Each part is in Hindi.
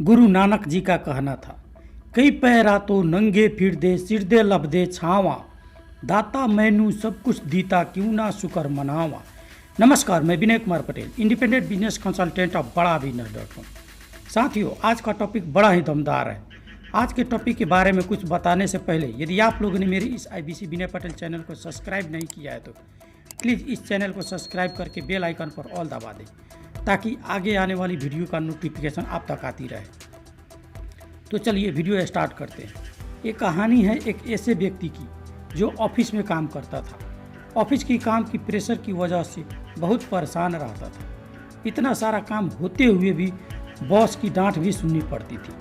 गुरु नानक जी का कहना था, कई पैरा तो नंगे फिरदे सिरदे लभदे छावा, दाता मैनू सब कुछ दीता क्यों ना शुक्र मनावा। नमस्कार, मैं Vinay Kumar Patel, independent business consultant of बड़ा बिजनेस.com। साथियों, आज का टॉपिक बड़ा ही दमदार है। आज के टॉपिक के बारे में कुछ बताने से पहले यदि आप लोगों ने मेरे इस IBC विनय पटेल चैनल को सब्सक्राइब नहीं किया है तो प्लीज़ इस चैनल को सब्सक्राइब करके बेल आइकन पर ऑल दबा दें ताकि आगे आने वाली वीडियो का नोटिफिकेशन आप तक आती रहे। तो चलिए वीडियो स्टार्ट करते हैं। ये कहानी है एक ऐसे व्यक्ति की जो ऑफिस में काम करता था। ऑफिस की काम की प्रेशर की वजह से बहुत परेशान रहता था। इतना सारा काम होते हुए भी बॉस की डांट भी सुननी पड़ती थी।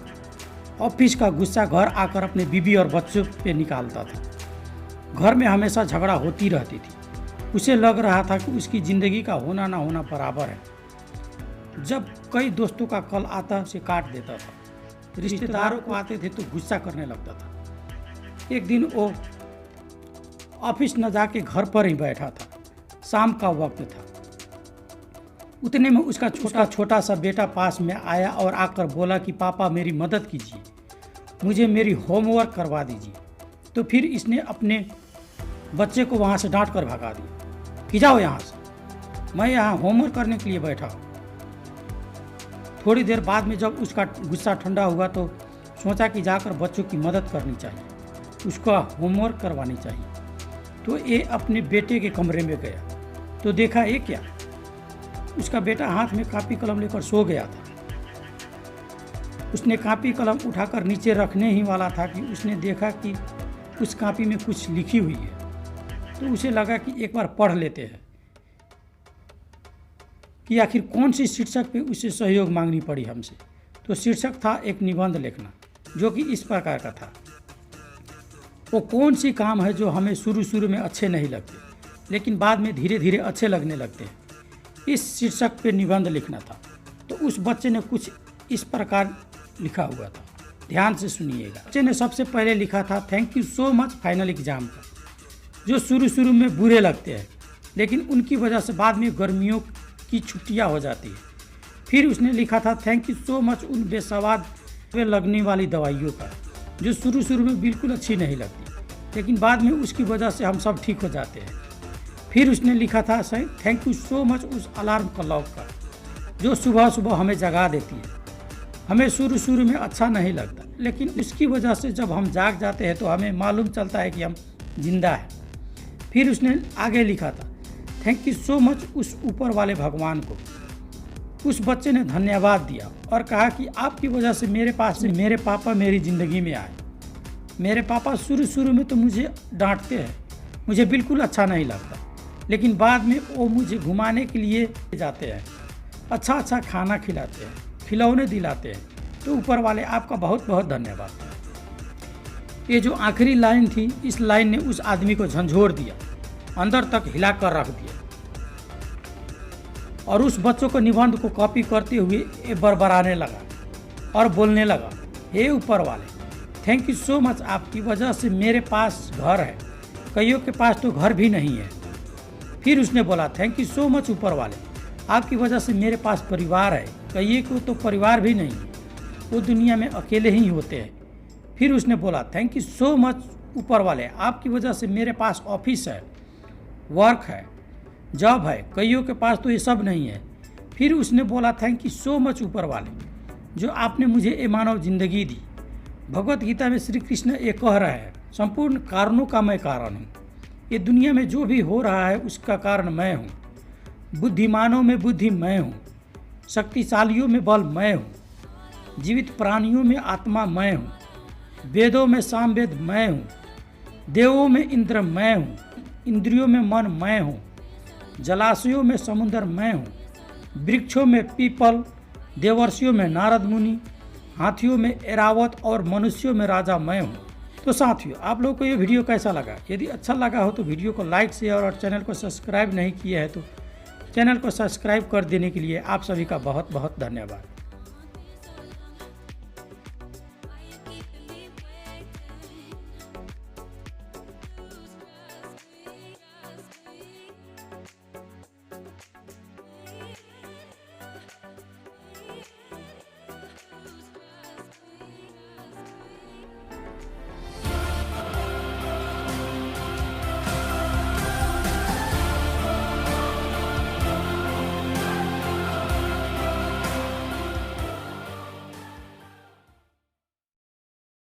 ऑफिस का गुस्सा घर आकर अपने बीवी और बच्चों पे निकालता था। घर में हमेशा झगड़ा होती रहती थी। उसे लग रहा था कि उसकी ज़िंदगी का होना ना होना बराबर है। जब कई दोस्तों का कॉल आता उसे काट देता था, रिश्तेदारों को आते थे तो गुस्सा करने लगता था। एक दिन वो ऑफिस न जाके घर पर ही बैठा था। शाम का वक्त था। उतने में उसका छोटा सा बेटा पास में आया और आकर बोला कि पापा मेरी मदद कीजिए, मुझे मेरी होमवर्क करवा दीजिए। तो फिर इसने अपने बच्चे को वहाँ से डांट कर भगा दिया कि जाओ यहाँ से, मैं यहाँ होमवर्क करने के लिए बैठा हूँ। थोड़ी देर बाद में जब उसका गुस्सा ठंडा हुआ तो सोचा कि जाकर बच्चों की मदद करनी चाहिए, उसका होमवर्क करवानी चाहिए। तो ये अपने बेटे के कमरे में गया तो देखा ये क्या, उसका बेटा हाथ में कापी कलम लेकर सो गया था। उसने कापी कलम उठाकर नीचे रखने ही वाला था कि उसने देखा कि उस कापी में कुछ लिखी हुई है। तो उसे लगा कि एक बार पढ़ लेते हैं कि आखिर कौन सी शीर्षक पे उसे सहयोग मांगनी पड़ी हमसे। तो शीर्षक था एक निबंध लिखना, जो कि इस प्रकार का था, वो कौन सी काम है जो हमें शुरू में अच्छे नहीं लगते लेकिन बाद में धीरे धीरे अच्छे लगने लगते हैं। इस शीर्षक पे निबंध लिखना था। तो उस बच्चे ने कुछ इस प्रकार लिखा हुआ था, ध्यान से सुनिएगा। बच्चे ने सबसे पहले लिखा था thank you so much final exam का, जो शुरू में बुरे लगते हैं लेकिन उनकी वजह से बाद में गर्मियों की छुट्टियां हो जाती है। फिर उसने लिखा था थैंक यू सो मच उन बेसवाद पे लगने वाली दवाइयों का, जो शुरू में बिल्कुल अच्छी नहीं लगती लेकिन बाद में उसकी वजह से हम सब ठीक हो जाते हैं। फिर उसने लिखा था थैंक यू सो मच उस अलार्म क्लॉक का, जो सुबह हमें जगा देती है। हमें शुरू में अच्छा नहीं लगता लेकिन उसकी वजह से जब हम जाग जाते हैं तो हमें मालूम चलता है कि हम जिंदा हैं। फिर उसने आगे लिखा था थैंक यू सो मच उस ऊपर वाले भगवान को। उस बच्चे ने धन्यवाद दिया और कहा कि आपकी वजह से मेरे पास से मेरे पापा मेरी ज़िंदगी में आए। मेरे पापा शुरू में तो मुझे डांटते हैं, मुझे बिल्कुल अच्छा नहीं लगता लेकिन बाद में वो मुझे घुमाने के लिए जाते हैं, अच्छा खाना खिलाते हैं, खिलौने दिलाते हैं। तो ऊपर वाले आपका बहुत बहुत धन्यवाद। ये जो आखिरी लाइन थी, इस लाइन ने उस आदमी को झंझोर दिया, अंदर तक हिला कर रख दिया। और उस बच्चों को निबंध को कॉपी करते हुए ये बरबराने लगा और बोलने लगा, हे ऊपर वाले, थैंक यू सो मच, आपकी वजह से मेरे पास घर है, कईयों के पास तो घर भी नहीं है। फिर उसने बोला थैंक यू सो मच ऊपर वाले, आपकी वजह से मेरे पास परिवार है, कईयों को तो परिवार भी नहीं है, वो दुनिया में अकेले ही होते हैं। फिर उसने बोला थैंक यू सो मच ऊपर वाले, आपकी वजह से मेरे पास ऑफिस है, वर्क है, जॉब है, कईयों के पास तो ये सब नहीं है। फिर उसने बोला थैंक यू सो मच ऊपर वाले, जो आपने मुझे ये मानव जिंदगी दी। भगवत गीता में श्री कृष्ण ये कह रहे हैं, संपूर्ण कारणों का मैं कारण हूँ। ये दुनिया में जो भी हो रहा है उसका कारण मैं हूँ। बुद्धिमानों में बुद्धि मैं हूँ, शक्तिशालियों में बल मैं हूँ, जीवित प्राणियों में आत्मा मैं हूँ, वेदों में सामवेद मैं हूँ, देवों में इंद्र मैं हूँ, इंद्रियों में मन मैं हूँ, जलाशयों में समुद्र मैं हूँ, वृक्षों में पीपल, देवर्षियों में नारद मुनि, हाथियों में एरावत और मनुष्यों में राजा मैं हूँ। तो साथियों, आप लोगों को ये वीडियो कैसा लगा? यदि अच्छा लगा हो तो वीडियो को लाइक शेयर और चैनल को सब्सक्राइब नहीं किया है तो चैनल को सब्सक्राइब कर देने के लिए आप सभी का बहुत बहुत धन्यवाद।